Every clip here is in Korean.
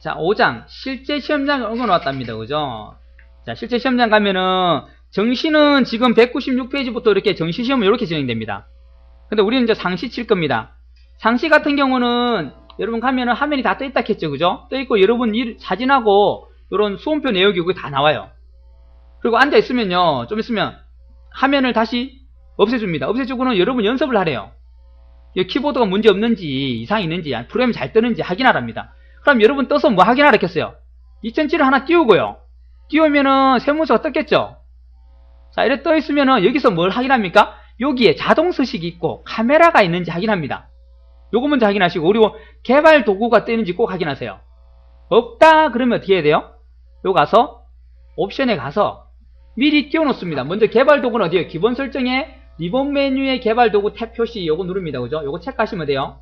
자, 5장. 실제 시험장에 옮겨놓았답니다. 그죠? 자, 실제 시험장 가면은, 정시는 지금 196페이지부터 이렇게 정시 시험은 이렇게 진행됩니다. 근데 우리는 이제 상시 칠 겁니다. 상시 같은 경우는, 여러분 가면은 화면이 다 떠있다 했죠. 그죠? 떠있고, 여러분 사진하고, 요런 수험표 내역이 여기 다 나와요. 그리고 앉아있으면요, 좀 있으면, 화면을 다시 없애줍니다. 없애주고는 여러분 연습을 하래요. 이 키보드가 문제 없는지, 이상이 있는지, 프로그램이 잘 뜨는지 확인하랍니다. 그럼 여러분 떠서 뭐 확인하라 했겠어요? 2007을 하나 띄우고요. 띄우면은 세무서가 떴겠죠? 자, 이렇게 떠있으면은 여기서 뭘 확인합니까? 여기에 자동 서식이 있고 카메라가 있는지 확인합니다. 요거 먼저 확인하시고, 그리고 개발 도구가 뜨는지 꼭 확인하세요. 없다 그러면 어떻게 해야 돼요? 요 가서 옵션에 가서 미리 띄워놓습니다. 먼저 개발 도구는 어디에요? 기본 설정에 리본 메뉴의 개발 도구 탭 표시 요거 누릅니다. 그죠? 요거 체크하시면 돼요.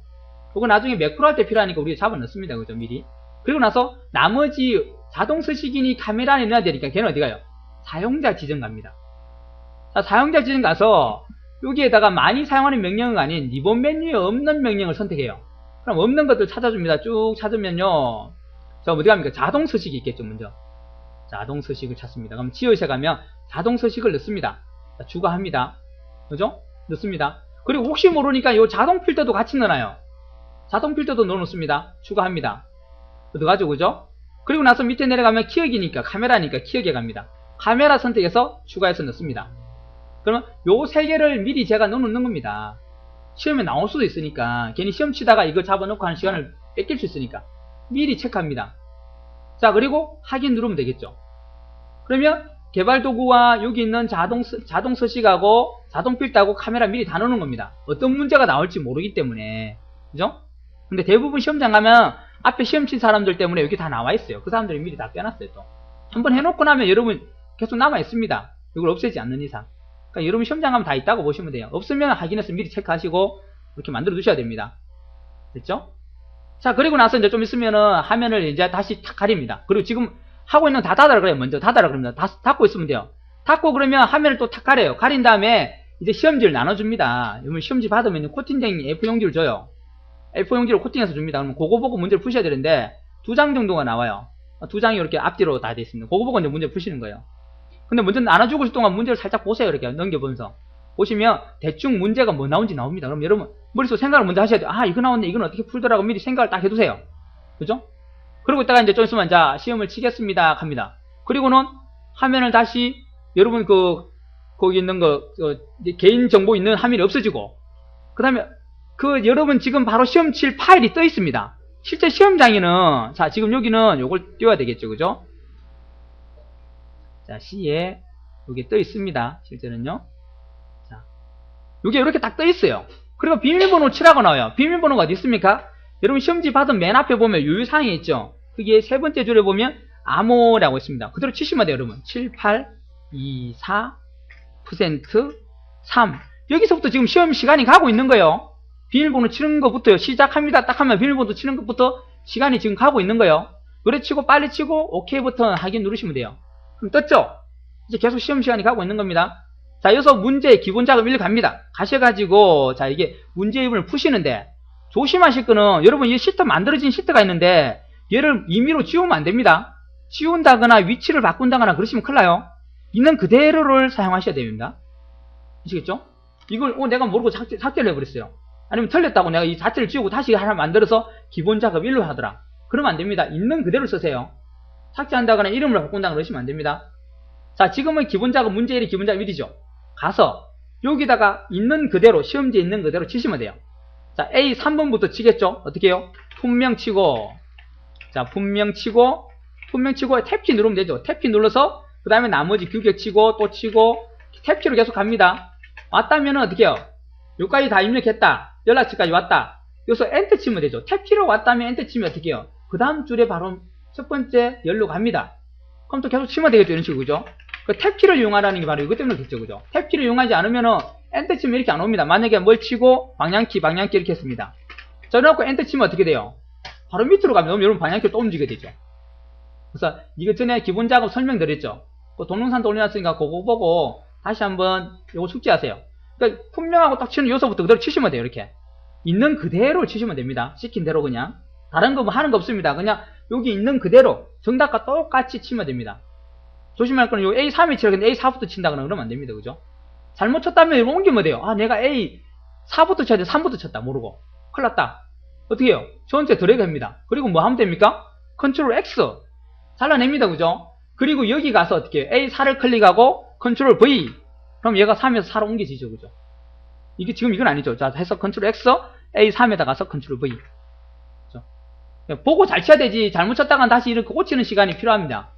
요거 나중에 매크로 할 때 필요하니까 우리가 잡아 넣습니다. 그죠? 미리. 그리고 나서 나머지 자동 서식이니 카메라 넣어야 되니까 걔는 어디 가요? 사용자 지정 갑니다. 자, 사용자 지정 가서 여기에다가 많이 사용하는 명령은 아닌 리본 메뉴에 없는 명령을 선택해요. 그럼 없는 것들 찾아줍니다. 쭉 찾으면요. 자, 어디 갑니까? 자동 서식이 있겠죠, 먼저. 자동 서식을 찾습니다. 그럼 지어에 가면 자동 서식을 넣습니다. 자, 추가합니다. 그죠? 넣습니다. 그리고 혹시 모르니까 이 자동 필터도 같이 넣어놔요. 자동 필터도 넣어놓습니다. 추가합니다. 넣어가지고, 그죠? 그리고 나서 밑에 내려가면 키역이니까, 카메라니까 키역에 갑니다. 카메라 선택해서 추가해서 넣습니다. 그러면 요 세 개를 미리 제가 넣어놓는 겁니다. 시험에 나올 수도 있으니까, 괜히 시험 치다가 이거 잡아놓고 하는 시간을 뺏길 수 있으니까, 미리 체크합니다. 자, 그리고 확인 누르면 되겠죠. 그러면 개발 도구와 여기 있는 자동 서식하고 자동 필터하고 카메라 미리 다 넣는 겁니다. 어떤 문제가 나올지 모르기 때문에. 그죠? 근데 대부분 시험장 가면 앞에 시험 친 사람들 때문에 여기 다 나와 있어요. 그 사람들이 미리 다 빼놨어요, 또. 한번 해놓고 나면 여러분 계속 남아 있습니다. 이걸 없애지 않는 이상. 그러니까 여러분 시험장 가면 다 있다고 보시면 돼요. 없으면 확인해서 미리 체크하시고 이렇게 만들어 두셔야 됩니다. 됐죠? 자, 그리고 나서 이제 좀 있으면은 화면을 이제 다시 탁 가립니다. 그리고 지금 하고 있는 거 다 닫아라 그래요. 먼저 닫아라 그럽니다. 닫고 있으면 돼요. 닫고 그러면 화면을 또 탁 가려요. 가린 다음에 이제 시험지를 나눠줍니다. 여러분 시험지 받으면 코팅된 A4용지를 줘요. A4용지를 코팅해서 줍니다. 그러면 그거 보고 문제를 푸셔야 되는데 2장 정도가 나와요. 2장이 이렇게 앞뒤로 다 돼 있습니다. 그거 보고 이제 문제 푸시는 거예요. 근데 먼저 나눠주고 있을 동안 문제를 살짝 보세요. 이렇게 넘겨보면서. 보시면 대충 문제가 뭐 나온지 나옵니다. 그럼 여러분 머릿속 생각을 먼저 하셔야 돼요. 아, 이거 나왔네. 이건 어떻게 풀더라고 미리 생각을 딱 해두세요. 그죠? 그리고 이따가 이제 좀 있으면 자, 시험을 치겠습니다. 합니다. 그리고는 화면을 다시 여러분 거기 있는 개인정보 있는 화면이 없어지고, 그 다음에 여러분 지금 바로 시험 칠 파일이 떠 있습니다. 실제 시험장에는, 자, 지금 여기는 요걸 띄워야 되겠죠. 그죠? 자, C에 여기 떠 있습니다. 실제는요. 자, 요게 이렇게 딱 떠 있어요. 그리고 비밀번호 치라고 나와요. 비밀번호가 어디 있습니까? 여러분 시험지 받은 맨 앞에 보면 유효사항이 있죠. 그게 세 번째 줄에 보면 암호라고 있습니다. 그대로 치시면 돼요, 여러분. 7824% 3. 여기서부터 지금 시험 시간이 가고 있는 거예요. 비밀번호 치는 것부터요. 시작합니다. 딱 하면 비밀번호 치는 것부터 시간이 지금 가고 있는 거예요. 노래 치고 빨리 치고 OK 버튼 확인 누르시면 돼요. 그럼 떴죠? 이제 계속 시험 시간이 가고 있는 겁니다. 자, 여기서 문제 기본 작업 1 갑니다. 가셔가지고 자, 이게 문제 이분을 푸시는데 조심하실 거는, 여러분 이 시트 만들어진 시트가 있는데 얘를 임의로 지우면 안 됩니다. 지운다거나 위치를 바꾼다거나 그러시면 큰일 나요. 있는 그대로를 사용하셔야 됩니다. 아시겠죠? 이걸 내가 모르고 삭제를 해버렸어요. 아니면 틀렸다고 내가 이 자체를 지우고 다시 하나 만들어서 기본 작업 1로 하더라. 그러면 안 됩니다. 있는 그대로 쓰세요. 삭제한다거나 이름을 바꾼다거나 그러시면 안 됩니다. 자, 지금은 기본 작업 문제 1이 기본 작업 1이죠. 가서 여기다가 있는 그대로, 시험지에 있는 그대로 치시면 돼요. 자, A 3번부터 치겠죠? 어떻게 해요? 분명 치고, 자, 분명 치고 탭키 누르면 되죠. 탭키 눌러서 그 다음에 나머지 규격 치고 또 치고 탭키로 계속 갑니다. 왔다면은 어떻게 해요? 여기까지 다 입력했다. 연락처까지 왔다. 여기서 엔터 치면 되죠. 탭키로 왔다면 엔터 치면 어떻게 해요? 그 다음 줄에 바로 첫 번째 열로 갑니다. 그럼 또 계속 치면 되겠죠. 이런 식으로, 그죠? 그 탭키를 이용하라는 게 바로 이것 때문에 그렇죠, 그죠? 탭키를 이용하지 않으면은 엔터 치면 이렇게 안 옵니다. 만약에 뭘 치고 방향키 이렇게 했습니다. 자, 그래놓고 엔터 치면 어떻게 돼요? 바로 밑으로 가면 여러분 방향키로 또 움직이게 되죠. 그래서 이거 전에 기본 작업 설명드렸죠. 그 동영상도 올려놨으니까 그거 보고 다시 한번 이거 숙지하세요. 그러니까 분명하고 딱 치는 요소부터 그대로 치시면 돼요. 이렇게 있는 그대로 치시면 됩니다. 시킨 대로 그냥. 다른 거 뭐 하는 거 없습니다. 그냥 여기 있는 그대로 정답과 똑같이 치면 됩니다. 조심할 거는 요 A3에 치라 근데 A4부터 친다거나 그러면 안 됩니다. 그죠? 잘못 쳤다면 이거 옮기면 돼요. 아, 내가 A4부터 쳐야 돼. 3부터 쳤다. 모르고. 큰일 났다. 어떻게 해요? 전체 드래그 합니다. 그리고 뭐 하면 됩니까? 컨트롤 X. 잘라냅니다. 그죠? 그리고 여기 가서 어떻게 해요? A4를 클릭하고 컨트롤 V. 그럼 얘가 3에서 4로 옮겨지죠. 그죠? 이게 지금 이건 아니죠. 자, 해서 컨트롤 X, A3에다 가서 컨트롤 V. 그죠? 보고 잘 쳐야 되지. 잘못 쳤다가 다시 이렇게 고치는 시간이 필요합니다.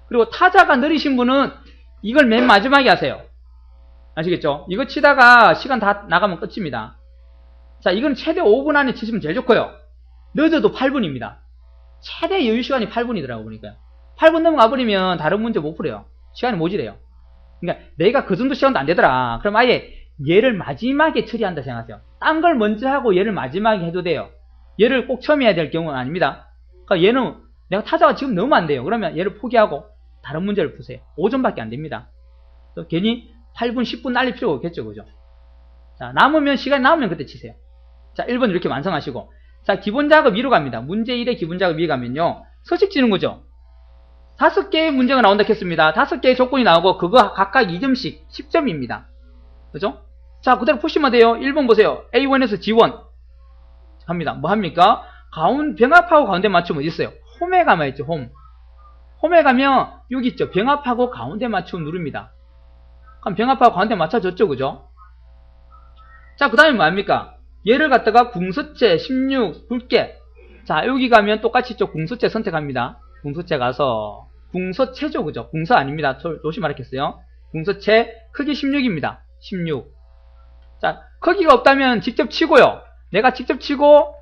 그리고 타자가 느리신 분은 이걸 맨 마지막에 하세요. 아시겠죠? 이거 치다가 시간 다 나가면 끝입니다. 자, 이건 최대 5분 안에 치시면 제일 좋고요. 늦어도 8분입니다. 최대 여유 시간이 8분이더라고 보니까요. 8분 넘어가 버리면 다른 문제 못 풀어요. 시간이 모자래요. 그러니까 내가 그 정도 시간도 안 되더라. 그럼 아예 얘를 마지막에 처리한다 생각하세요. 딴 걸 먼저 하고 얘를 마지막에 해도 돼요. 얘를 꼭 처음 해야 될 경우는 아닙니다. 그러니까 얘는 내가 타자가 지금 너무 안 돼요. 그러면 얘를 포기하고 다른 문제를 푸세요. 5점밖에 안 됩니다. 괜히 8분, 10분 날릴 필요가 없겠죠. 그죠? 자, 시간이 남으면 그때 치세요. 자, 1번 이렇게 완성하시고. 자, 기본 작업 2로 갑니다. 문제 1의 기본 작업 2 가면요. 서식 지는 거죠. 5개의 문제가 나온다 했습니다. 5개의 조건이 나오고, 그거 각각 2점씩 10점입니다. 그죠? 자, 그대로 푸시면 돼요. 1번 보세요. A1에서 G1. 갑니다. 뭐 합니까? 병합하고 가운데 맞춤 어디 있어요? 홈에 가면 있죠, 홈. 홈에 가면, 여기 있죠. 병합하고 가운데 맞춤 누릅니다. 그럼 병합하고 가운데 맞춰줬죠, 그죠? 자, 그 다음에 뭐 합니까? 얘를 갖다가 궁서체, 16, 굵게. 자, 여기 가면 똑같이 또 궁서체 선택합니다. 궁서체 가서, 궁서체죠, 그죠? 궁서 아닙니다. 조심하랬겠어요. 궁서체, 크기 16입니다. 16. 자, 크기가 없다면 직접 치고요. 내가 직접 치고,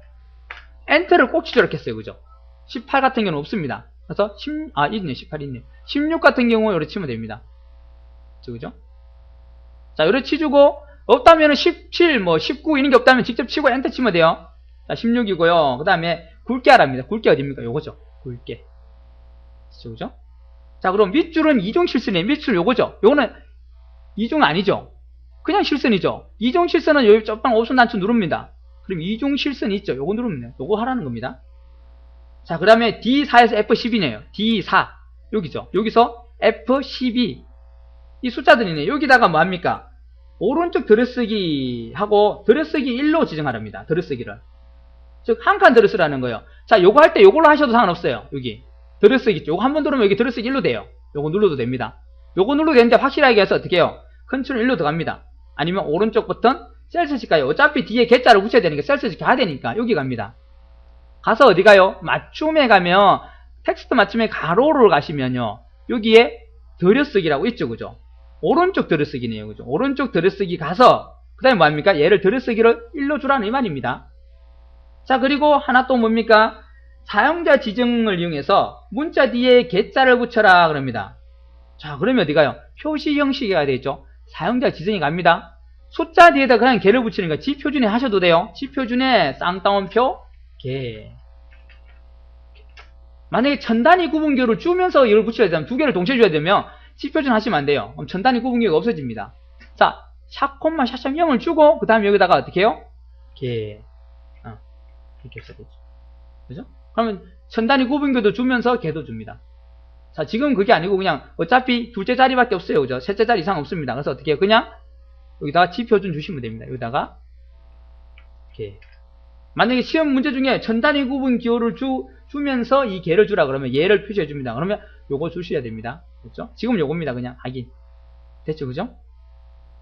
엔터를 꼭 치도록 했어요, 그죠? 18 같은 경우는 없습니다. 그래서, 있네, 18 있네. 16 같은 경우, 요렇게 치면 됩니다. 그죠? 자, 요렇게 치주고, 없다면 17, 19 이런 게 없다면 직접 치고 엔터 치면 돼요. 자, 16이고요. 그 다음에 굵게 하랍니다. 굵게 어딥니까? 요거죠. 굵게. 그죠? 자, 그럼 밑줄은 이중 실선이에요. 밑줄 요거죠. 요거는 이중 아니죠. 그냥 실선이죠. 이중 실선은 여기 쪽방 옵션 단추 누릅니다. 그럼 이중 실선 있죠. 요거 누르면 돼요. 요거 하라는 겁니다. 자, 그 다음에 D4에서 F12네요. D4. 여기죠. 여기서 F12. 이 숫자들이네. 여기다가 뭐 합니까? 오른쪽 들어쓰기 하고 들어쓰기 1로 지정하랍니다. 들어쓰기를. 즉, 한 칸 들어쓰라는 거예요. 자, 요거 할 때 요걸로 하셔도 상관없어요. 여기. 들어쓰기. 요거 한 번 누르면 여기 들어쓰기 1로 돼요. 요거 눌러도 됩니다. 요거 눌러도 되는데 확실하게 해서 어떻게 해요? 컨트롤 1로 들어갑니다. 아니면 오른쪽 버튼 셀스식 가요. 어차피 뒤에 개자를 붙여야 되니까 셀스식 가야 되니까 여기 갑니다. 가서 어디 가요? 맞춤에 가면 텍스트 맞춤에 가로를 가시면요. 여기에 들여쓰기라고 있죠. 그죠? 오른쪽 들여쓰기네요. 그죠? 오른쪽 들여쓰기 가서 그 다음에 뭐합니까? 얘를 들여쓰기를 1로 주라는 이 말입니다. 자, 그리고 하나 또 뭡니까? 사용자 지정을 이용해서 문자 뒤에 개자를 붙여라 그럽니다. 자, 그러면 어디 가요? 표시 형식이 가야 되겠죠? 사용자 지정이 갑니다. 숫자 뒤에다 그냥 개를 붙이니까 지표준에 하셔도 돼요. 지표준에 쌍따옴표 개. 만약에 천단위 구분교를 주면서 이걸 붙여야 되면 두 개를 동시에 줘야 되면 지표준 하시면 안 돼요. 그럼 천단위 구분교가 없어집니다. 자, 샵, 콤마, 샵, 0을 주고 그 다음에 여기다가 어떻게 해요? 개. 이렇게 써야 되죠. 그죠? 그러면 천단위 구분교도 주면서 개도 줍니다. 자, 지금 그게 아니고 그냥 어차피 둘째 자리밖에 없어요. 그죠? 셋째 자리 이상 없습니다. 그래서 어떻게 해요? 그냥 여기다가 지표준 주시면 됩니다. 여기다가 개. 만약에 시험 문제 중에 천단위 구분 기호를 주면서 이 개를 주라 그러면 얘를 표시해 줍니다. 그러면 요거 주셔야 됩니다. 그렇죠? 지금 요겁니다. 그냥 확인. 됐죠? 그죠?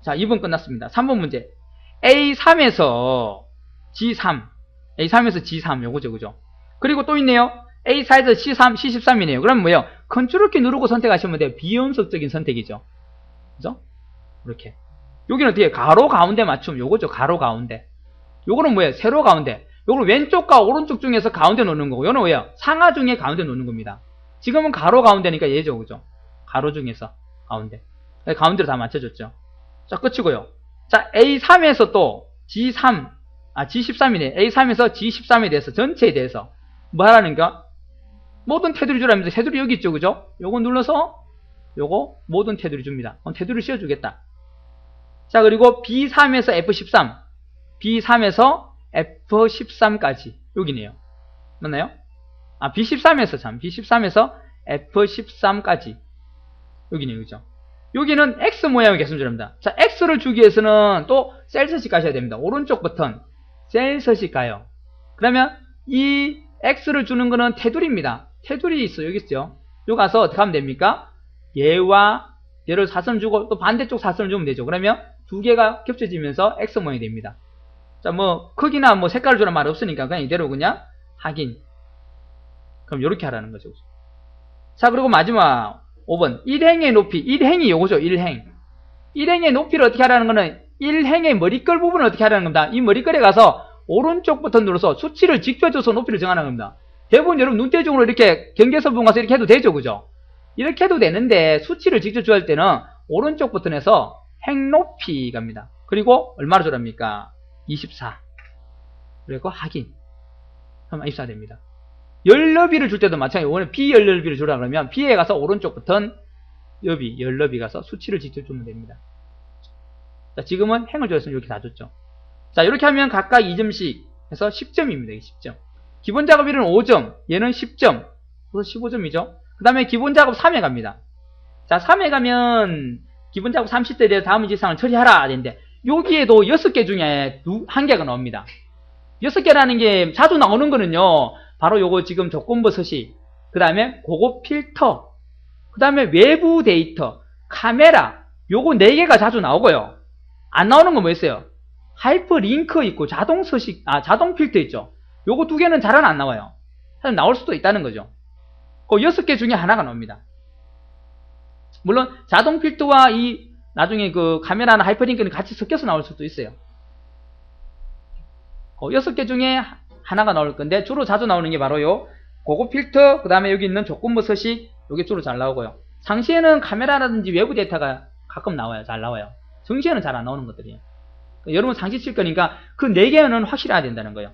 자, 2번 끝났습니다. 3번 문제. A3에서 G3. A3에서 G3 요거죠. 그죠? 그리고 또 있네요. A4에서 C3, C13이네요. 그럼 뭐예요? 컨트롤 키 누르고 선택하시면 돼요. 비연속적인 선택이죠. 그죠? 이렇게. 여기는 어떻게 가로 가운데 맞춤 요거죠. 가로 가운데. 요거는 뭐예요? 세로 가운데. 요거는 왼쪽과 오른쪽 중에서 가운데 놓는 거고, 요는 뭐예요? 상하 중에 가운데 놓는 겁니다. 지금은 가로 가운데니까 얘죠, 그죠? 가로 중에서 가운데. 가운데로 다 맞춰줬죠. 자, 끝이고요. 자, A3에서 또 G3, G13이네. A3에서 G13에 대해서, 전체에 대해서 뭐 하라는가? 모든 테두리 주라면서 테두리 여기 있죠, 그죠? 요거 눌러서 요거 모든 테두리 줍니다. 그럼 테두리 씌워주겠다. 자, 그리고 B3에서 F13, B3에서 F13까지 여기네요. 맞나요? B13에서 F13까지. 여기네요, 그죠? 여기는 X 모양을 계속 주랍니다. 자, X를 주기 위해서는 또 셀서식 가셔야 됩니다. 오른쪽 버튼, 셀서식 가요. 그러면 이 X를 주는 거는 테두리입니다. 테두리 있어요. 여기 있죠? 여기 가서 어떻게 하면 됩니까? 얘를 사선을 주고 또 반대쪽 사선을 주면 되죠. 그러면 두 개가 겹쳐지면서 X 모양이 됩니다. 자, 뭐 크기나 뭐 색깔을 주란 말 없으니까 그냥 이대로 그냥 확인. 그럼 이렇게 하라는 거죠. 자, 그리고 마지막 5번. 1행의 높이. 1행이 요거죠. 1행. 1행의 높이를 어떻게 하라는 거는 1행의 머리끌 부분을 어떻게 하라는 겁니다. 이 머리끌에 가서 오른쪽 버튼 눌러서 수치를 직접줘서 높이를 정하는 겁니다. 대부분 여러분 눈대중으로 이렇게 경계선 부분 가서 이렇게 해도 되죠. 그죠? 이렇게 해도 되는데 수치를 직접 줘야 할 때는 오른쪽 버튼에서 행 높이 갑니다. 그리고 얼마로 주랍니까? 24. 그리고 확인. 그럼 24 됩니다. 열너비를 줄 때도 마찬가지로 원래 비열너비를 주라 그러면 B에 가서 오른쪽 버튼 열너비 가서 수치를 직접 주면 됩니다. 자, 지금은 행을 줬으면 이렇게 다 줬죠. 자, 이렇게 하면 각각 2점씩 해서 10점입니다. 10점. 기본 작업 1은 5점, 얘는 10점, 그래서 15점이죠. 그 다음에 기본 작업 3에 갑니다. 자, 3에 가면 기본 작업 30대에 대해서 다음 지상을 처리하라 되는데 여기에도 6개 중에 1개가 나옵니다. 6개라는 게 자주 나오는 거는요, 바로 요거 지금 조건부 서식, 그 다음에 고급 필터, 그 다음에 외부 데이터, 카메라, 요거 4개가 자주 나오고요. 안 나오는 건 뭐 있어요? 하이퍼링크 있고 자동 서식, 자동 필터 있죠. 요거 2개는 잘 안 나와요. 사실 나올 수도 있다는 거죠. 그 6개 중에 하나가 나옵니다. 물론 자동 필터와 이 나중에 그 카메라나 하이퍼링크는 같이 섞여서 나올 수도 있어요. 6개 중에 하나가 나올 건데 주로 자주 나오는 게 바로 요 고급 필터, 그 다음에 여기 있는 조건부 서식, 요게 주로 잘 나오고요. 상시에는 카메라라든지 외부 데이터가 가끔 나와요. 잘 나와요. 정시에는 잘 안 나오는 것들이에요. 여러분 상시 칠 거니까 그 4개는 확실해야 된다는 거예요.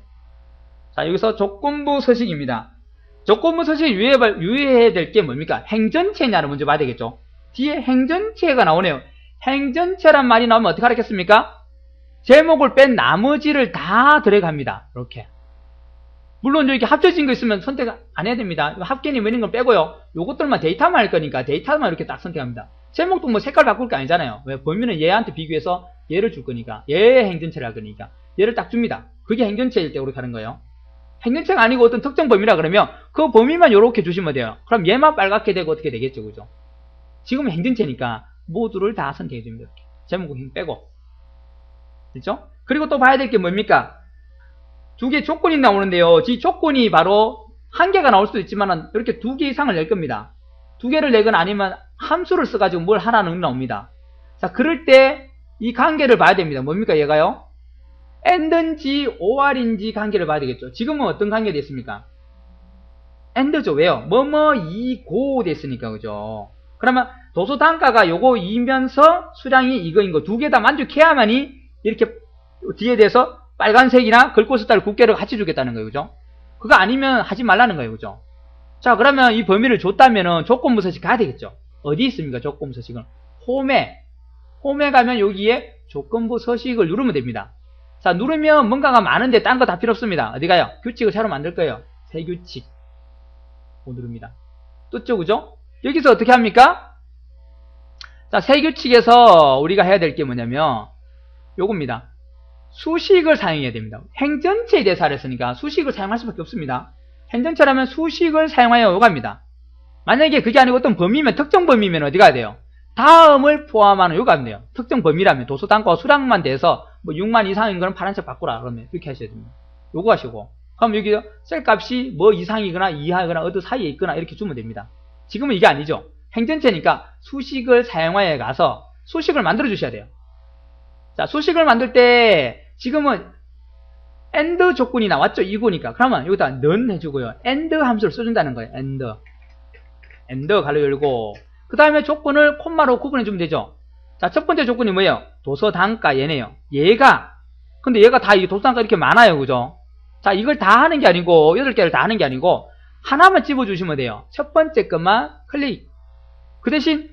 자, 여기서 조건부 서식입니다. 조건부 서식 유의해야 될 게 뭡니까? 행전체냐를 먼저 봐야 되겠죠. 뒤에 행전체가 나오네요. 행전체란 말이 나오면 어떻게 하겠습니까? 제목을 뺀 나머지를 다 들어갑니다. 이렇게. 물론 이렇게 합쳐진 거 있으면 선택 안 해야 됩니다. 합계니 뭐 이런 걸 빼고요. 요것들만 데이터만 할 거니까 데이터만 이렇게 딱 선택합니다. 제목도 뭐 색깔 바꿀 게 아니잖아요. 왜? 범위는 얘한테 비교해서 얘를 줄 거니까. 얘의 행전체를 할 거니까. 얘를 딱 줍니다. 그게 행전체일 때 그렇게 하는 거예요. 행전체가 아니고 어떤 특정 범위라 그러면 그 범위만 이렇게 주시면 돼요. 그럼 얘만 빨갛게 되고 어떻게 되겠죠. 그죠? 지금 행전체니까 모두를 다 선택해 줍니다. 이렇게. 제목은 힘 빼고. 그렇죠? 그리고 또 봐야 될 게 뭡니까? 2개 조건이 나오는데요. 이 조건이 바로 1개가 나올 수도 있지만 이렇게 2개 이상을 낼 겁니다. 2개를 내거나 아니면 함수를 써가지고 뭘 하라는 게 나옵니다. 자, 그럴 때 이 관계를 봐야 됩니다. 뭡니까 얘가요? AND인지 OR인지 관계를 봐야 되겠죠. 지금은 어떤 관계가 됐습니까? AND죠. 왜요? 뭐뭐 이고 됐으니까. 그죠? 그러면 도서 단가가 요거 이면서 수량이 이거인 거 2개 다 만족해야만이 이렇게 뒤에 대해서 빨간색이나 글꼴 숫자를 9개를 같이 주겠다는 거예요. 그죠? 그거 아니면 하지 말라는 거예요. 그죠? 자, 그러면 이 범위를 줬다면은 조건부 서식 가야 되겠죠? 어디 있습니까? 조건부 서식은? 홈에 가면 여기에 조건부 서식을 누르면 됩니다. 자, 누르면 뭔가가 많은데 딴 거 다 필요 없습니다. 어디 가요? 규칙을 새로 만들 거예요. 새 규칙. 누릅니다. 떴죠? 그죠? 여기서 어떻게 합니까? 자, 새 규칙에서 우리가 해야 될 게 뭐냐면 요겁니다. 수식을 사용해야 됩니다. 행전체에 대해서 알았으니까 수식을 사용할 수밖에 없습니다. 행전체라면 수식을 사용하여 요겁니다. 만약에 그게 아니고 어떤 범위면, 특정 범위면 어디 가야 돼요? 다음을 포함하는 요거 하면 돼요. 특정 범위라면 도서 단가와 수량만 돼서 뭐 6만 이상인 거는 파란색 바꾸라 그러면 이렇게 하셔야 됩니다. 요거 하시고 그럼 여기 셀 값이 뭐 이상이거나 이하거나 어디 사이에 있거나 이렇게 주면 됩니다. 지금은 이게 아니죠. 행전체니까 수식을 사용하여 가서 수식을 만들어 주셔야 돼요. 자, 수식을 만들 때 지금은 AND 조건이 나왔죠. 이거니까. 그러면 여기다 는 해주고요. AND 함수를 써준다는 거예요. AND 가로 열고 그 다음에 조건을 콤마로 구분해주면 되죠. 자, 첫 번째 조건이 뭐예요? 도서 단가 얘네요. 근데 얘가 다 이 도서 단가 이렇게 많아요. 그죠? 자, 이걸 다 하는 게 아니고 8개를 다 하는 게 아니고 하나만 집어주시면 돼요. 첫 번째 것만 클릭. 그 대신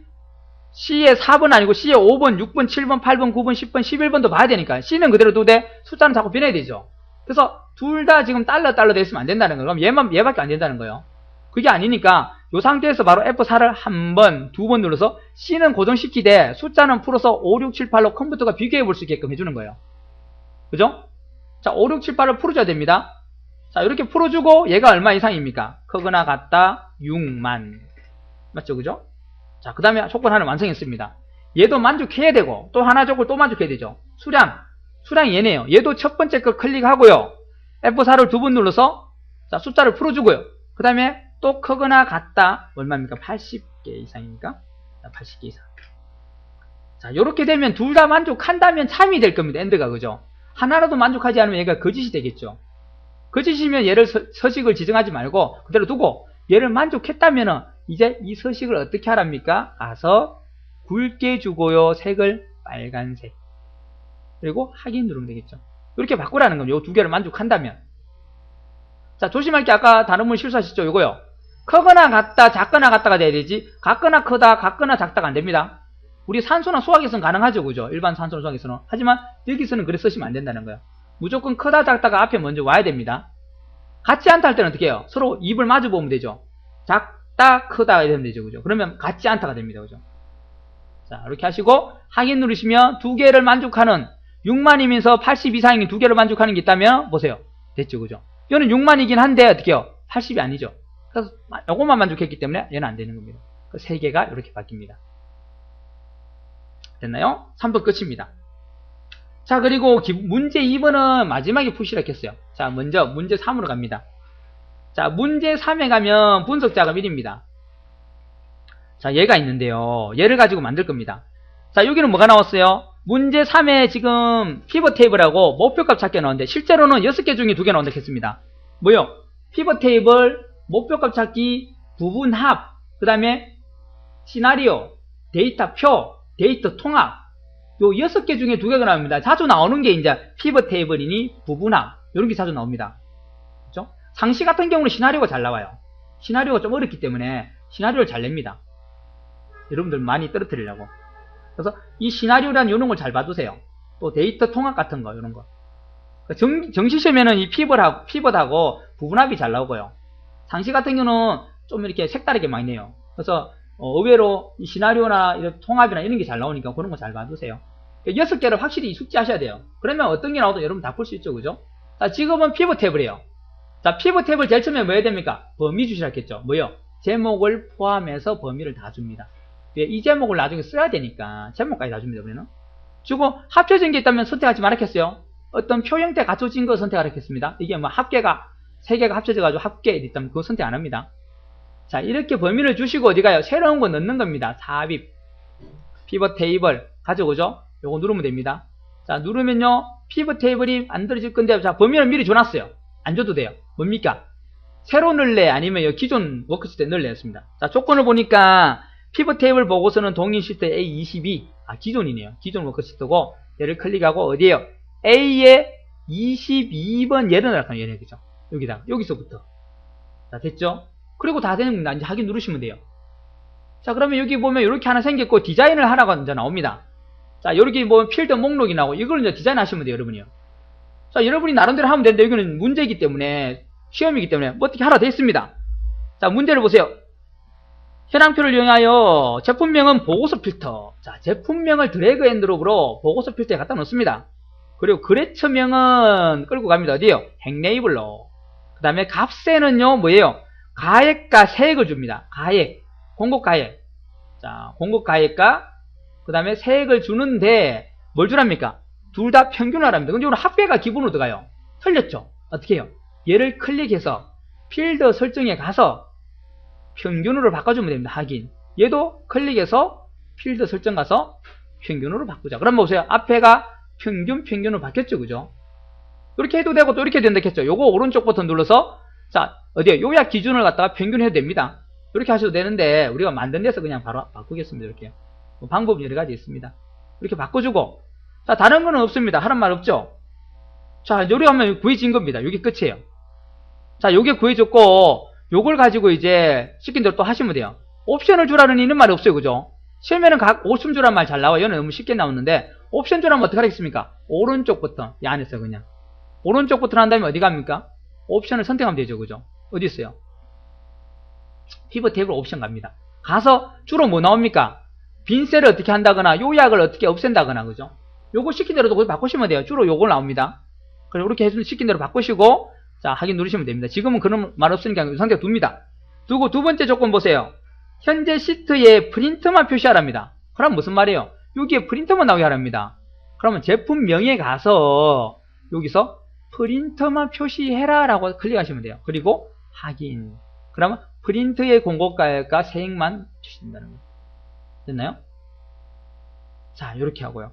C에 4번 아니고 C에 5번, 6번, 7번, 8번, 9번, 10번, 11번도 봐야 되니까 C는 그대로 두되 숫자는 자꾸 변해야 되죠. 그래서 둘 다 지금 달러 돼 있으면 안 된다는 거예요. 그럼 얘밖에 안 된다는 거예요. 그게 아니니까 이 상태에서 바로 F4를 한 번, 두 번 눌러서 C는 고정시키되 숫자는 풀어서 5, 6, 7, 8로 컴퓨터가 비교해 볼 수 있게끔 해주는 거예요. 그죠? 자, 5, 6, 7, 8을 풀어줘야 됩니다. 자, 이렇게 풀어주고 얘가 얼마 이상입니까? 크거나 같다 6만. 맞죠? 그죠? 자, 그 다음에 조건 하나 완성했습니다. 얘도 만족해야 되고 또 하나 조건 또 만족해야 되죠. 수량이 얘네요. 얘도 첫 번째 거 클릭하고요. F4를 두 번 눌러서 자, 숫자를 풀어주고요. 그 다음에 또 크거나 같다 얼마입니까? 80개 이상입니까? 자, 80개 이상. 자, 요렇게 되면 둘 다 만족한다면 참이 될 겁니다. 엔드가. 그죠? 하나라도 만족하지 않으면 얘가 거짓이 되겠죠. 거짓이면 얘를 서식을 지정하지 말고 그대로 두고 얘를 만족했다면 이제 이 서식을 어떻게 하랍니까? 가서 굵게 주고요. 색을 빨간색. 그리고 확인 누르면 되겠죠. 이렇게 바꾸라는 겁니다. 요 두 개를 만족한다면. 자, 조심할 게 아까 다른 분 실수하셨죠? 요거요. 크거나 같다, 작거나 같다가 돼야 되지. 같거나 크다, 같거나 작다가 안 됩니다. 우리 산소나 수학에서는 가능하죠. 그죠? 일반 산소나 수학에서는. 하지만 여기서는 그래 쓰시면 안 된다는 거예요. 무조건 크다, 작다가 앞에 먼저 와야 됩니다. 같지 않다 할 때는 어떻게 해요? 서로 입을 마주 보면 되죠. 작다, 크다 이러면 되죠. 그죠? 그러면 같지 않다가 됩니다. 그죠? 자, 이렇게 하시고 확인 누르시면 두 개를 만족하는 6만이면서 80 이상인 두 개를 만족하는 게 있다면 보세요. 됐죠. 그죠? 얘는 6만이긴 한데 어떻게 해요? 80이 아니죠. 그래서 요것만 만족했기 때문에 얘는 안 되는 겁니다. 그 세 개가 이렇게 바뀝니다. 됐나요? 3번 끝입니다. 자, 그리고 문제 2번은 마지막에 푸시라 했어요. 자, 먼저 문제 3으로 갑니다. 자, 문제 3에 가면 분석 작업 1입니다. 자, 얘가 있는데요. 얘를 가지고 만들 겁니다. 자, 여기는 뭐가 나왔어요? 문제 3에 지금 피벗 테이블하고 목표값 찾기 나오는데 실제로는 6개 중에 2개 나온다 했습니다. 뭐요? 피벗 테이블, 목표값 찾기, 부분합, 그 다음에 시나리오, 데이터 표, 데이터 통합. 요 6개 중에 2개가 나옵니다. 자주 나오는 게 이제 피벗 테이블이니 부분합. 이런 게 자주 나옵니다. 그렇죠? 상시 같은 경우는 시나리오가 잘 나와요. 시나리오가 좀 어렵기 때문에 시나리오를 잘 냅니다. 여러분들 많이 떨어뜨리려고. 그래서 이 시나리오라는 이런 걸 잘 봐두세요. 또 데이터 통합 같은 거, 이런 거. 정시시험에는 이 피벗하고 부분합이 잘 나오고요. 상시 같은 경우는 좀 이렇게 색다르게 많이 내요. 그래서 의외로 이 시나리오나 이런 통합이나 이런 게 잘 나오니까 그런 거 잘 봐두세요. 6개를 확실히 숙지하셔야 돼요. 그러면 어떤 게 나와도 여러분 다 풀 수 있죠. 그죠? 자, 지금은 피벗 탭이에요. 자, 피벗 탭을 제일 처음에 뭐 해야 됩니까? 범위 주시라 했겠죠. 뭐요? 제목을 포함해서 범위를 다 줍니다. 이 제목을 나중에 써야 되니까 제목까지 다 줍니다. 우리는. 주고 합쳐진 게 있다면 선택하지 말았겠어요. 어떤 표 형태 갖춰진 거 선택하겠습니다. 이게 뭐 합계가 3개가 합쳐져가지고 합계 있다면 그거 선택 안 합니다. 자, 이렇게 범위를 주시고 어디 가요? 새로운 거 넣는 겁니다. 삽입, 피벗 테이블 가져오죠. 요거 누르면 됩니다. 자, 누르면요 피벗 테이블이 만들어질 건데, 자, 범위를 미리 줘놨어요. 안 줘도 돼요. 뭡니까? 새로 넣을래 아니면 기존 워크시트에 넣을래 했습니다. 자, 조건을 보니까 피벗 테이블 보고서는 동일 시트 A22, 기존이네요. 기존 워크시트고 얘를 클릭하고 어디에요? A에 22번 얘를 넣을까요? 얘네 그죠? 여기서부터. 자, 됐죠? 그리고 다 되는 겁니다. 이제 확인 누르시면 돼요. 자, 그러면 여기 보면 이렇게 하나 생겼고 디자인을 하라고 이제 나옵니다. 자, 여기 보면 필드 목록이 나오고 이걸 이제 디자인 하시면 돼요, 여러분이요. 자, 여러분이 나름대로 하면 되는데 여기는 문제이기 때문에 시험이기 때문에 뭐 어떻게 하라 돼 있습니다. 자, 문제를 보세요. 현황표를 이용하여 제품명은 보고서 필터. 자, 제품명을 드래그 앤 드롭으로 보고서 필터에 갖다 놓습니다. 그리고 거래처명은 끌고 갑니다. 어디요? 행레이블로. 그 다음에 값세는요, 뭐예요? 가액과 세액을 줍니다. 가액. 공급가액. 자, 공급가액과 그 다음에 세액을 주는데 뭘 주랍니까? 둘 다 평균을 하랍니다. 근데 오늘 합계가 기본으로 들어가요. 틀렸죠? 어떻게 해요? 얘를 클릭해서 필드 설정에 가서 평균으로 바꿔주면 됩니다. 확인. 얘도 클릭해서 필드 설정 가서 평균으로 바꾸자. 그럼 보세요. 앞에가 평균으로 바뀌었죠. 그죠? 이렇게 해도 되고 또 이렇게 된다 했죠. 요거 오른쪽 버튼 눌러서 자, 어디에 요약 기준을 갖다가 평균해도 됩니다. 이렇게 하셔도 되는데 우리가 만든 데서 그냥 바로 바꾸겠습니다. 이렇게. 방법이 여러 가지 있습니다. 이렇게 바꿔주고 자, 다른 거는 없습니다. 하는 말 없죠? 자, 요리 하면 구해진 겁니다. 요게 끝이에요. 자, 요게 구해졌고 요걸 가지고 이제 시킨 대로 또 하시면 돼요. 옵션을 주라는 이런 말이 없어요. 그죠? 시험에는 각 옵션 주라는 말 잘 나와요. 얘는 너무 쉽게 나오는데 옵션 주라면 어떻게 하겠습니까? 오른쪽 버튼 이 안에서 그냥 오른쪽 버튼 한 다음에 어디 갑니까? 옵션을 선택하면 되죠. 그죠? 어디 있어요? 피벗 테이블 옵션 갑니다. 가서 주로 뭐 나옵니까? 빈 셀을 어떻게 한다거나 요약을 어떻게 없앤다거나 그죠? 요거 시킨 대로도 거기 바꾸시면 돼요. 주로 요걸 나옵니다. 그래서 이렇게 해서 시킨 대로 바꾸시고 자 확인 누르시면 됩니다. 지금은 그런 말 없으니까 이 상태 둡니다. 두고 두 번째 조건 보세요. 현재 시트에 프린트만 표시하랍니다. 그럼 무슨 말이에요? 여기에 프린터만 나오게 하랍니다. 그러면 제품명에 가서 여기서 프린터만 표시해라 라고 클릭하시면 돼요. 그리고 확인. 그러면 프린트의 공고가액과 세액만 주신다는 거예요. 됐나요? 자, 이렇게 하고요.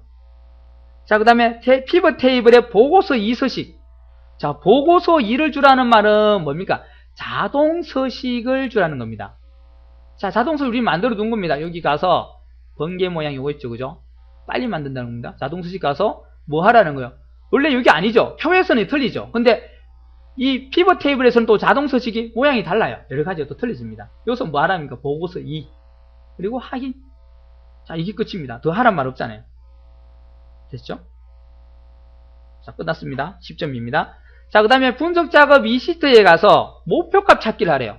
자, 그 다음에 피벗 테이블에 보고서 2서식. 자, 보고서 2를 주라는 말은 뭡니까? 자동 서식을 주라는 겁니다. 자, 자동 서식 우리 만들어 둔 겁니다. 여기 가서 번개 모양 이거 있죠, 그죠? 빨리 만든다는 겁니다. 자동 서식 가서 뭐 하라는 거예요? 원래 여기 아니죠. 표에서는 틀리죠. 근데 이 피벗 테이블에서는 또 자동 서식이 모양이 달라요. 여러 가지가 또 틀려집니다. 여기서 뭐 하랍니까? 보고서 2. 그리고 확인. 자, 이게 끝입니다. 더 하란 말 없잖아요. 됐죠? 자, 끝났습니다. 10점입니다. 자, 그 다음에 분석 작업 이 시트에 가서 목표값 찾기를 하래요.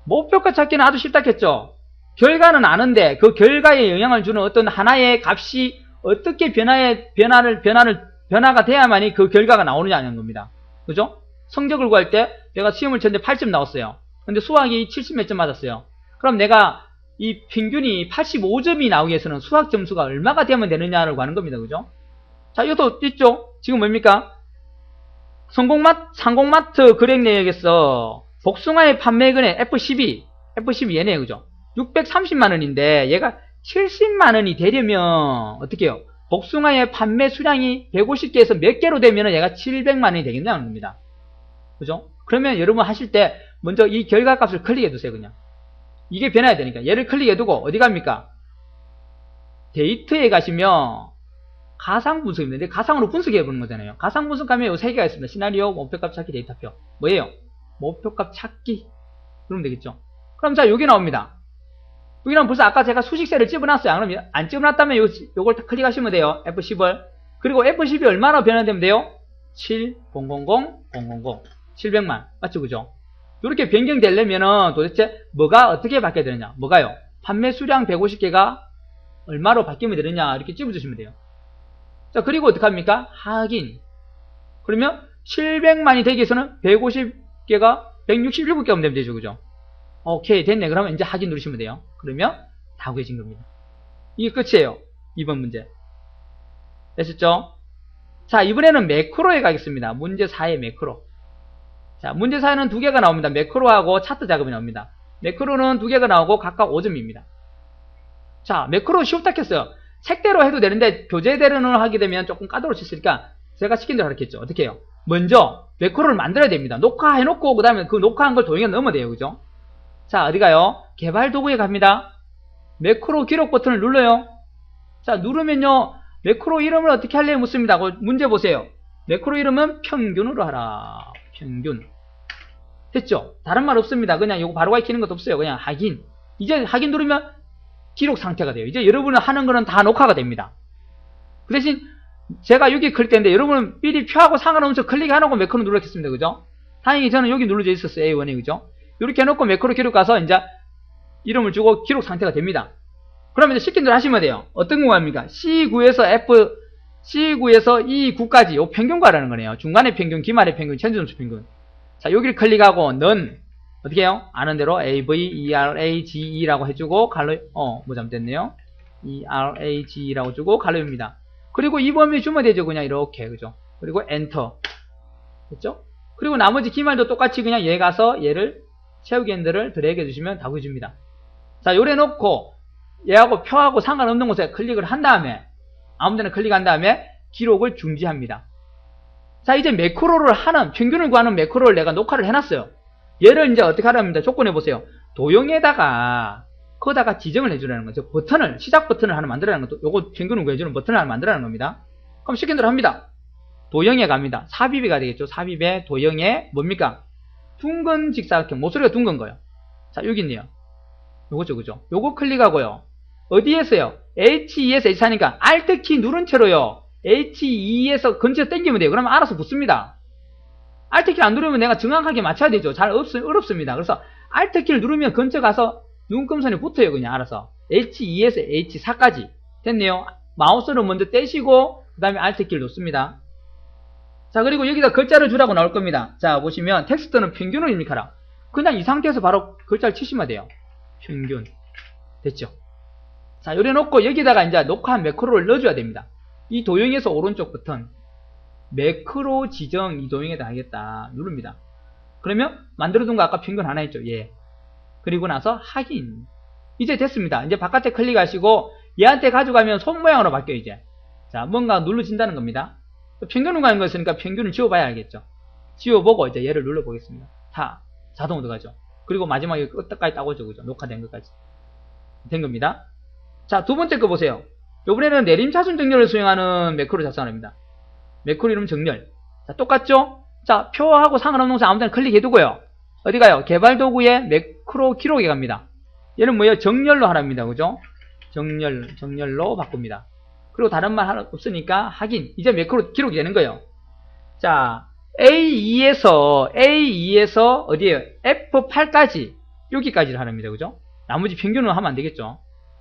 목표값 찾기는 아주 쉽다겠죠? 결과는 아는데 그 결과에 영향을 주는 어떤 하나의 값이 어떻게 변화가 돼야만이 그 결과가 나오느냐 하는 겁니다. 그죠? 성적을 구할 때 내가 시험을 쳤는데 8점 나왔어요. 근데 수학이 70 몇 점 맞았어요. 그럼 내가 이 평균이 85점이 나오기 위해서는 수학 점수가 얼마가 되면 되느냐를 구하는 겁니다. 그죠? 자, 이것도 있죠? 지금 뭡니까? 상공마트 거래 내역에서 복숭아의 판매금액 F12 얘네요. 그죠? 630만원인데 얘가 70만원이 되려면 어떻게 해요? 복숭아의 판매 수량이 150개에서 몇 개로 되면 얘가 700만원이 되겠냐는 겁니다. 그죠? 그러면 여러분 하실 때 먼저 이 결과값을 클릭해 두세요. 그냥 이게 변해야 되니까 얘를 클릭해 두고 어디 갑니까? 데이터에 가시면 가상 분석이 있는데 가상으로 분석해 보는 거잖아요. 가상 분석하면 요 세 개가 있습니다. 시나리오, 목표값 찾기, 데이터표. 뭐예요? 목표값 찾기. 그러면 되겠죠. 그럼 자, 여기 나옵니다. 여기는 벌써 아까 제가 수식셀을 집어놨어요. 그럼 안 집어놨다면 요걸 다 클릭하시면 돼요. F10을. 그리고 F10이 얼마나 변화되면 돼요? 7, 000, 000, 700만. 맞죠? 그죠? 이렇게 변경되려면은 도대체 뭐가 어떻게 바뀌어야 되느냐? 뭐가요? 판매 수량 150개가 얼마로 바뀌면 되느냐? 이렇게 집어주시면 돼요. 자, 그리고 어떡합니까? 확인. 그러면 700만이 되기 위해서는 150개가 167개 하면 되면 되죠. 그죠? 오케이, 됐네. 그러면 이제 확인 누르시면 돼요. 그러면 다 구해진 겁니다. 이게 끝이에요. 2번 문제. 됐었죠? 자, 이번에는 매크로에 가겠습니다. 문제 4의 매크로. 자, 문제 4에는 두 개가 나옵니다. 매크로하고 차트 작업이 나옵니다. 매크로는 두 개가 나오고 각각 5점입니다. 자, 매크로 쉽다 했어요. 책대로 해도 되는데 교재대로는 하게 되면 조금 까다로워졌으니까 제가 시킨 대로 하겠죠. 어떻게 해요? 먼저 매크로를 만들어야 됩니다. 녹화해놓고 그 다음에 그 녹화한 걸 도형에 넣으면 돼요. 그죠? 자, 어디 가요? 개발 도구에 갑니다. 매크로 기록 버튼을 눌러요. 자, 누르면요. 매크로 이름을 어떻게 할래요? 묻습니다. 문제 보세요. 매크로 이름은 평균으로 하라. 평균. 됐죠? 다른 말 없습니다. 그냥 이거 바로 가리키는 것도 없어요. 그냥 확인. 이제 확인 누르면 기록 상태가 돼요. 이제 여러분은 하는 거는 다 녹화가 됩니다. 그 대신 제가 여기 클릭 했는데 여러분은 미리 표하고 상관없어서 클릭 안 하고 매크로 눌렀겠습니다. 그죠? 다행히 저는 여기 눌러져 있었어요. A1에. 그죠? 이렇게 해놓고 매크로 기록 가서 이제 이름을 주고 기록 상태가 됩니다. 그러면 이제 시킨 대로 하시면 돼요. 어떤 공부합니까? C9에서 C9에서 E9까지 요 평균과라는 거네요. 중간의 평균, 기말의 평균, 전체점수 평균. 자, 여기를 클릭하고 넌 어떻게 해요? 아는 대로 AV, ERAGE라고 해주고 갈로 뭐 잘못됐네요. ERAGE라고 주고 갈로입니다. 그리고 이 범위 주면 되죠. 그냥 이렇게 그죠? 그리고 엔터. 됐죠? 그리고 나머지 기말도 똑같이 그냥 얘 가서 얘를 채우기 핸들을 드래그 해주시면 다 구해줍니다. 자, 요래 놓고 얘하고 표하고 상관없는 곳에 클릭을 한 다음에 아무데나 클릭한 다음에 기록을 중지합니다. 자, 이제 매크로를 하는 평균을 구하는 매크로를 내가 녹화를 해놨어요. 얘를 이제 어떻게 하랍니다. 조건해 보세요. 도형에다가 거기다가 지정을 해주라는 거죠. 버튼을 시작 버튼을 하나 만들라는 것도 요거 평균을 구해주는 버튼을 하나 만들라는 겁니다. 그럼 시킨 대로 합니다. 도형에 갑니다. 삽입이가 되겠죠. 삽입에 도형에 뭡니까? 둥근 직사각형 모서리가 둥근 거예요. 자, 여기 있네요. 요거죠, 그죠? 요거 클릭하고요. 어디에서요? H2에서 H4니까 Alt키 누른 채로요. H2에서 근처에 당기면 돼요. 그러면 알아서 붙습니다. Alt키를 안 누르면 내가 정확하게 맞춰야 되죠. 잘 어렵습니다. 그래서 Alt키를 누르면 근처 가서 눈금선에 붙어요. 그냥 알아서. H2에서 H4까지. 됐네요. 마우스를 먼저 떼시고 그 다음에 Alt키를 놓습니다. 자, 그리고 여기다 글자를 주라고 나올 겁니다. 자, 보시면 텍스트는 평균을 입력하라. 그냥 이 상태에서 바로 글자를 치시면 돼요. 평균. 됐죠? 자, 요래 놓고 여기다가 이제 녹화한 매크로를 넣어줘야 됩니다. 이 도형에서 오른쪽 버튼 매크로 지정 이 도형에다 하겠다 누릅니다. 그러면 만들어둔 거 아까 평균 하나 있죠? 예. 그리고 나서 확인. 이제 됐습니다. 이제 바깥에 클릭하시고 얘한테 가져가면 손 모양으로 바뀌어요. 이제 자, 뭔가 눌러진다는 겁니다. 평균을 가는 거였으니까 평균을 지워봐야 알겠죠? 지워보고 이제 얘를 눌러보겠습니다. 다 자동으로 들어가죠. 그리고 마지막에 끝까지 딱 오죠. 그죠? 녹화된 것까지 된 겁니다. 자, 두 번째 거 보세요. 이번에는 내림차순 정렬을 수행하는 매크로 작성합니다. 매크로 이름 정렬. 자, 똑같죠? 자, 표하고 상관없는 곳에 아무 데나 클릭해두고요. 어디 가요? 개발 도구에 매크로 기록에 갑니다. 얘는 뭐예요? 정렬로 하랍니다. 그죠? 정렬로 바꿉니다. 그리고 다른 말 하나 없으니까 확인. 이제 매크로 기록이 되는 거예요. 자, A2에서 어디에요? F8까지 여기까지를 하랍니다. 그죠? 나머지 평균은 하면 안 되겠죠?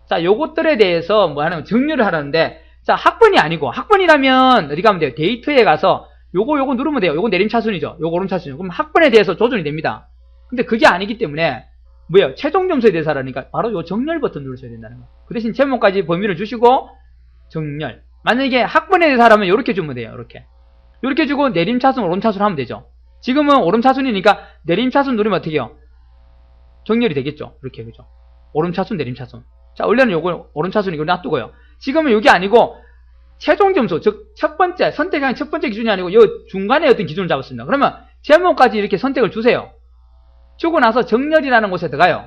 자, 요것들에 대해서 뭐 하냐면 정렬을 하라는데, 자, 학번이 아니고, 학번이라면 어디 가면 돼요? 데이터에 가서 요거 누르면 돼요. 요거 내림차순이죠. 요거 오름차순이죠. 그럼 학번에 대해서 조절이 됩니다. 근데 그게 아니기 때문에 뭐예요? 최종 점수에 대해서 하라니까 바로 요 정렬 버튼 누르셔야 된다는 거예요. 그 대신 제목까지 범위를 주시고 정렬. 만약에 학번에 대해서 하라면 요렇게 주면 돼요. 요렇게 주고 내림차순, 오름차순 하면 되죠. 지금은 오름차순이니까 내림차순 누르면 어떻게 해요? 정렬이 되겠죠. 이렇게, 그죠? 오름차순, 내림차순. 자, 원래는 요걸 오름차순이고 놔두고요. 지금은 요게 아니고 최종 점수, 즉 첫 번째 선택한 첫 번째 기준이 아니고 요 중간에 어떤 기준을 잡았습니다. 그러면 제목까지 이렇게 선택을 주세요. 주고 나서 정렬이라는 곳에 들어가요.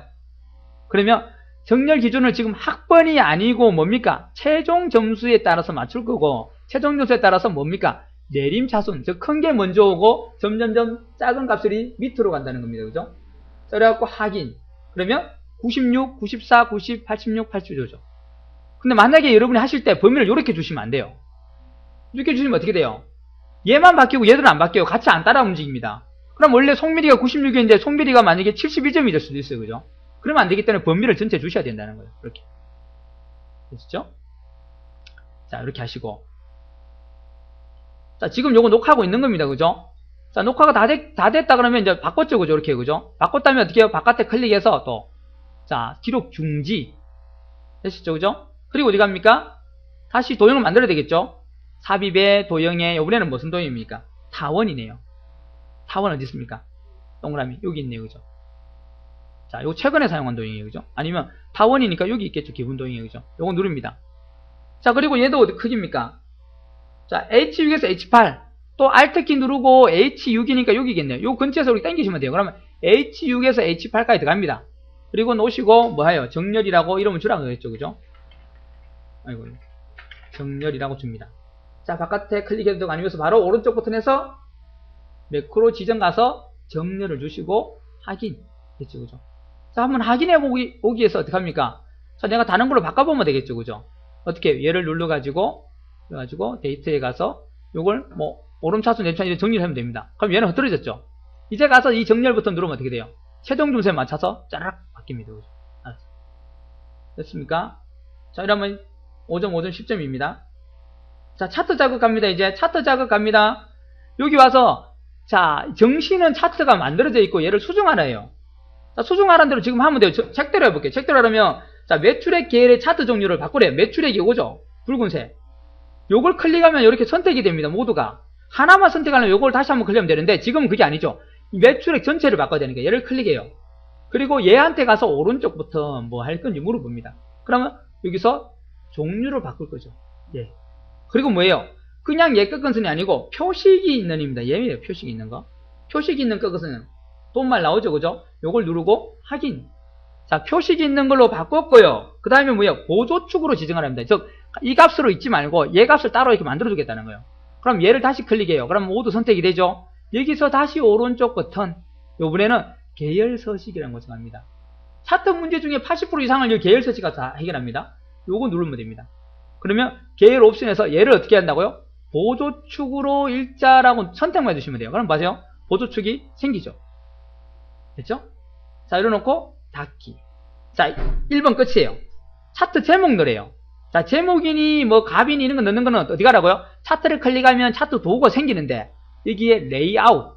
그러면 정렬 기준을 지금 학번이 아니고 뭡니까? 최종 점수에 따라서 맞출 거고, 최종 점수에 따라서 뭡니까? 내림차순, 즉 큰 게 먼저 오고 점점점 작은 값들이 밑으로 간다는 겁니다. 그죠? 그래갖고 확인. 그러면 96, 94, 90, 86, 87죠. 근데 만약에 여러분이 하실 때 범위를 이렇게 주시면 안 돼요. 이렇게 주시면 어떻게 돼요? 얘만 바뀌고 얘들은 안 바뀌어요. 같이 안 따라 움직입니다. 그럼 원래 송미리가 96이었는데 송미리가 만약에 72점이 될 수도 있어요. 그죠? 그러면 안 되기 때문에 범위를 전체 주셔야 된다는 거예요. 이렇게. 됐죠? 자, 이렇게 하시고. 자, 지금 요거 녹화하고 있는 겁니다. 그죠? 자, 녹화가 다 됐다 그러면 이제 바꿨죠. 그죠? 이렇게. 그죠? 바꿨다면 어떻게 해요? 바깥에 클릭해서 또. 자, 기록 중지. 되시죠? 그죠? 그리고 어디 갑니까? 다시 도형을 만들어야 되겠죠? 삽입에, 도형에, 이번에는 무슨 도형입니까? 타원이네요. 타원 어디 있습니까? 동그라미. 여기 있네요. 그죠? 자, 요거 최근에 사용한 도형이에요. 그죠? 아니면 타원이니까 여기 있겠죠. 기본 도형이에요. 그죠? 요거 누릅니다. 자, 그리고 얘도 어디 크기입니까? 자, H6에서 H8. 또 Alt키 누르고 H6이니까 여기겠네요. 요 근처에서 우리 당기시면 돼요. 그러면 H6에서 H8까지 들어갑니다. 그리고 놓으시고 뭐 해요? 정렬이라고 이름을 주라고 그랬죠. 그죠? 아이고. 정렬이라고 줍니다. 자, 바깥에 클릭해도 되고 아니면서 바로 오른쪽 버튼에서 매크로 지정 가서 정렬을 주시고 확인. 됐죠. 그죠? 자, 한번 확인해 보기 위해서 어떻게 합니까? 자, 내가 다른 걸로 바꿔보면 되겠죠. 그죠? 어떻게 얘를 눌러가지고 데이터에 가서 요걸 뭐 오름차순, 내림차순 이렇게 정리를 하면 됩니다. 그럼 얘는 흐트러졌죠. 이제 가서 이 정렬 버튼 누르면 어떻게 돼요? 최종 점수에 맞춰서 짜라락 바뀝니다. 그죠? 됐습니까? 자, 이러면 5점, 5점, 10점입니다. 자, 차트 자극 갑니다. 이제 차트 자극 갑니다. 여기 와서 자, 정시는 차트가 만들어져 있고 얘를 수정하라 해요. 자, 수정하라는 대로 지금 하면 돼요. 책대로 해볼게요. 책대로 하려면 자, 매출액 계열의 차트 종류를 바꾸래요. 매출액이 오죠. 붉은색. 요걸 클릭하면 이렇게 선택이 됩니다. 모두가. 하나만 선택하려면 요걸 다시 한번 클릭하면 되는데 지금은 그게 아니죠. 매출액 전체를 바꿔야 되니까 얘를 클릭해요. 그리고 얘한테 가서 오른쪽부터 뭐 할 건지 물어봅니다. 그러면 여기서 종류를 바꿀 거죠. 예. 그리고 뭐예요? 그냥 얘 꺾은선이 아니고 표식이 있는 입니다. 얘예요. 표식이 있는 거. 표식이 있는 꺾은선은 돈말 나오죠. 그죠? 요걸 누르고 확인. 자, 표식이 있는 걸로 바꿨고요. 그 다음에 뭐예요? 보조축으로 지정을 합니다. 즉, 이 값으로 있지 말고 얘 값을 따로 이렇게 만들어 주겠다는 거예요. 그럼 얘를 다시 클릭해요. 그럼 모두 선택이 되죠. 여기서 다시 오른쪽 버튼. 요번에는 계열 서식이라는 것을 합니다. 차트 문제 중에 80% 이상을 이 계열 서식가 다 해결합니다. 요거 누르면 됩니다. 그러면 계열 옵션에서 얘를 어떻게 한다고요? 보조축으로 일자라고 선택만 해주시면 돼요. 그럼 봐세요. 보조축이 생기죠. 됐죠? 자, 이래놓고 닫기. 자, 1번 끝이에요. 차트 제목 넣으래요. 자, 제목이니 뭐 값이니 이런 거 넣는 거는 어디 가라고요? 차트를 클릭하면 차트 도구가 생기는데 여기에 레이아웃.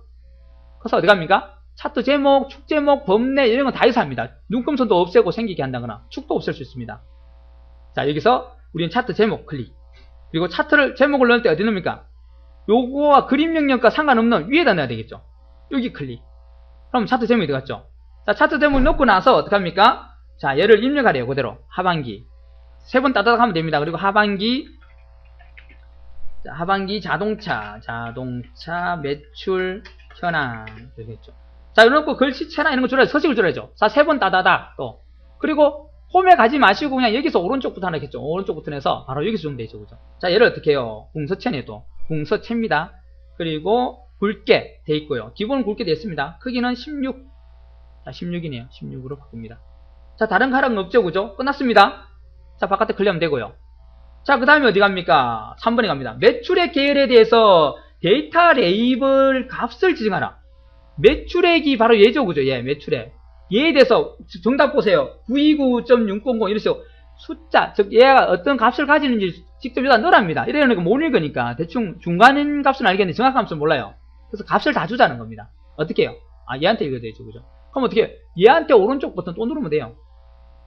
그래서 어디 갑니까? 차트 제목, 축 제목, 범례 이런 거 다 해서 합니다. 눈금선도 없애고 생기게 한다거나 축도 없앨 수 있습니다. 자, 여기서 우리는 차트 제목 클릭. 그리고 차트를 제목을 넣을 때 어디 넣습니까? 요거와 그림 명령과 상관없는 위에다 넣어야 되겠죠. 여기 클릭. 그럼 차트 제목이 들어갔죠. 자, 차트 제목 넣고 나서 어떻게 합니까? 자, 얘를 입력하래요. 그대로 하반기 3번 따다닥 하면 됩니다. 그리고 하반기 자, 하반기 자동차 매출 현황 되겠죠. 자, 이렇게 글씨체나 이런 거 줄여야죠. 서식을 줄여야죠. 자, 3번 따다닥 또. 그리고 홈에 가지 마시고 그냥 여기서 오른쪽부터 하나 했죠. 오른쪽부터 해서 바로 여기서 주면 되죠. 그죠? 자, 얘를 어떻게 해요? 궁서체네도. 궁서체입니다. 그리고 굵게 돼 있고요. 기본 굵게 돼 있습니다. 크기는 16. 자, 16이네요. 16으로 바꿉니다. 자, 다른 가락은 없죠. 그죠? 끝났습니다. 자, 바깥에 클릭하면 되고요. 자, 그 다음에 어디 갑니까? 3번에 갑니다. 매출액 계열에 대해서 데이터 레이블 값을 지정하라. 매출액이 바로 얘죠. 그죠? 예, 매출액. 얘에 대해서 정답 보세요. 929.600 이래서 숫자, 즉 얘가 어떤 값을 가지는지 직접 여기다 넣으랍니다. 이래놓으니까 못 읽으니까 대충 중간 값은 알겠는데 정확한 값은 몰라요. 그래서 값을 다 주자는 겁니다. 어떻게 해요? 아, 얘한테 읽어야 되죠. 그죠? 그럼 어떻게 해요? 얘한테 오른쪽 버튼 또 누르면 돼요.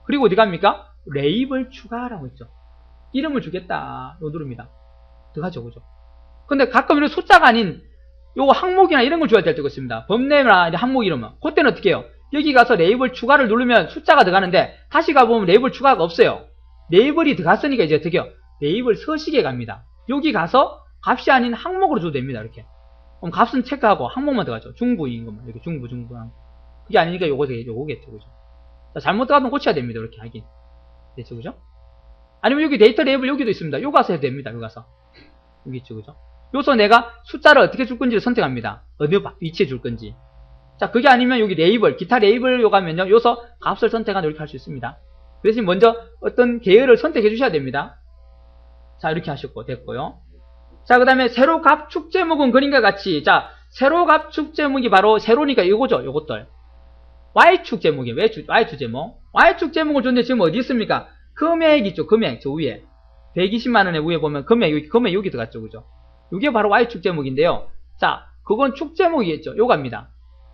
그리고 어디 갑니까? 레이블 추가라고 있죠. 이름을 주겠다. 요 누릅니다. 들어가죠. 그죠? 근데 가끔 이런 숫자가 아닌 요거 항목이나 이런 걸 줘야 될 때가 있습니다. 범례나 항목 이름은. 그때는 어떻게 해요? 여기 가서 레이블 추가를 누르면 숫자가 들어가는데 다시 가보면 레이블 추가가 없어요. 레이블이 들어갔으니까 이제 어떻게 해요? 레이블 서식에 갑니다. 여기 가서 값이 아닌 항목으로 줘도 됩니다. 이렇게. 그럼 값은 체크하고 항목만 들어가죠. 중부인 것만. 이렇게 중부. 그게 아니니까 요거겠죠. 그죠? 자, 잘못 들어가면 고쳐야 됩니다. 이렇게 하긴. 됐죠. 그죠? 아니면 여기 데이터 레이블 여기도 있습니다. 요 가서 해도 됩니다. 여기 가서. 여기 있죠. 그죠? 요서 내가 숫자를 어떻게 줄 건지를 선택합니다. 어디 위치에 줄 건지. 자, 그게 아니면 여기 레이블, 기타 레이블 요 가면요. 요서 값을 선택하는 이렇게 할 수 있습니다. 그래서 먼저 어떤 계열을 선택해 주셔야 됩니다. 자, 이렇게 하셨고, 됐고요. 자, 그 다음에 세로 값 축 제목은 그림과 같이. 자, 세로 값 축 제목이 바로 세로니까 요거죠. 요것들. Y축 제목이에요. Y축 제목. Y축 제목을 줬는데 지금 어디 있습니까? 금액 있죠. 금액. 저 위에. 120만원의 위에 보면 금액 여기 들어갔죠. 그죠? 이게 바로 Y축 제목인데요. 자, 그건 축 제목이겠죠. 요겁니다.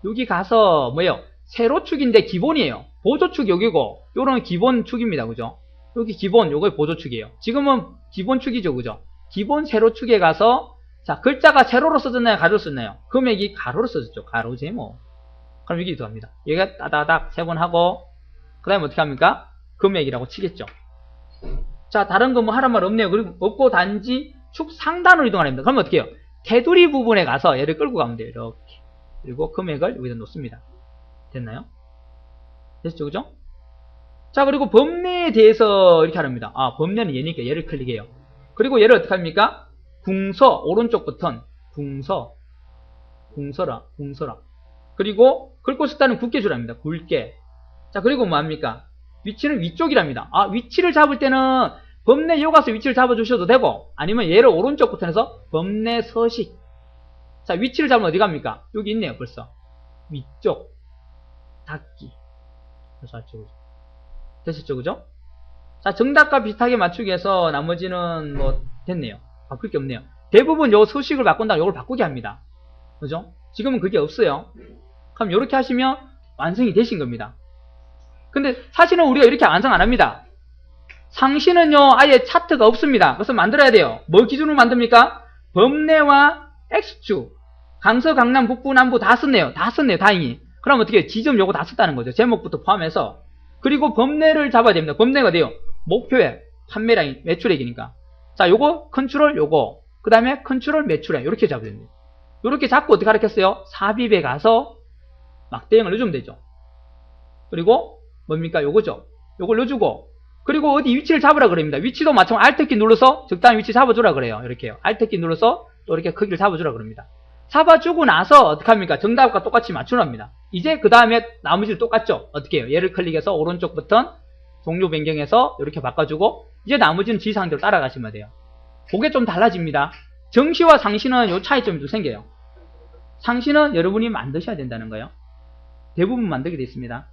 여기 가서 뭐예요? 세로축인데 기본이에요. 보조축 여기고 요런 기본축입니다. 그죠? 여기 기본 요거 보조축이에요. 지금은 기본축이죠. 그죠? 기본 세로축에 가서 자, 글자가 세로로 써졌나요? 가로로 썼나요? 금액이 가로로 써졌죠. 가로 제목. 그럼 여기 들어갑니다. 여기가 따다닥 3번 하고 그 다음에 어떻게 합니까? 금액이라고 치겠죠. 자, 다른 거 뭐 하란 말 없네요. 그리고 없고 단지 축 상단으로 이동합니다. 그러면 어떻게 해요? 테두리 부분에 가서 얘를 끌고 가면 돼요. 이렇게. 그리고 금액을 여기다 놓습니다. 됐나요? 됐죠? 그죠? 자, 그리고 범례에 대해서 이렇게 하랍니다. 아, 범례는 얘니까 얘를 클릭해요. 그리고 얘를 어떻게 합니까? 궁서, 오른쪽 버튼. 궁서라. 그리고 긁고 싶다는 굵게 주랍니다. 굵게. 자, 그리고 뭐 합니까? 위치는 위쪽이랍니다. 아, 위치를 잡을 때는 범례 요 가서 위치를 잡아주셔도 되고, 아니면 얘를 오른쪽 버튼에서 범례 서식. 자, 위치를 잡으면 어디 갑니까? 여기 있네요, 벌써. 위쪽. 닫기. 그래서 되셨죠, 그죠? 자, 정답과 비슷하게 맞추기 위해서 나머지는 뭐, 됐네요. 바꿀 게 없네요. 대부분 요 서식을 바꾼다고 요걸 바꾸게 합니다. 그죠? 지금은 그게 없어요. 그럼 요렇게 하시면 완성이 되신 겁니다. 근데 사실은 우리가 이렇게 완성 안 합니다. 상시는요, 아예 차트가 없습니다. 그래서 만들어야 돼요. 뭘 기준으로 만듭니까? 범례와 X축. 강서, 강남, 북부, 남부 다 썼네요. 다행히. 그럼 어떻게 해요? 지점 요거 다 썼다는 거죠. 제목부터 포함해서. 그리고 범례를 잡아야 됩니다. 범례가 돼요. 목표액, 판매량, 매출액이니까. 자, 요거 컨트롤 요거. 그 다음에 컨트롤 매출액. 요렇게 잡아야 됩니다. 요렇게 잡고 어떻게 하랬겠어요? 삽입에 가서 막대형을 넣어주면 되죠. 그리고 뭡니까? 요거죠. 요걸 넣어주고. 그리고 어디 위치를 잡으라 그럽니다. 위치도 마찬가지로 Alt키 눌러서 적당히 위치 잡아주라 그래요. 이렇게요. Alt키 눌러서 또 이렇게 크기를 잡아주라 그럽니다. 잡아주고 나서 어떻게 합니까? 정답과 똑같이 맞추랍니다. 이제 그 다음에 나머지를 똑같죠? 어떻게 해요? 얘를 클릭해서 오른쪽 버튼 종류 변경해서 이렇게 바꿔주고 이제 나머지는 지상대로 따라가시면 돼요. 그게 좀 달라집니다. 정시와 상시는 요 차이점이 좀 생겨요. 상시는 여러분이 만드셔야 된다는 거예요. 대부분 만들게 되어 있습니다.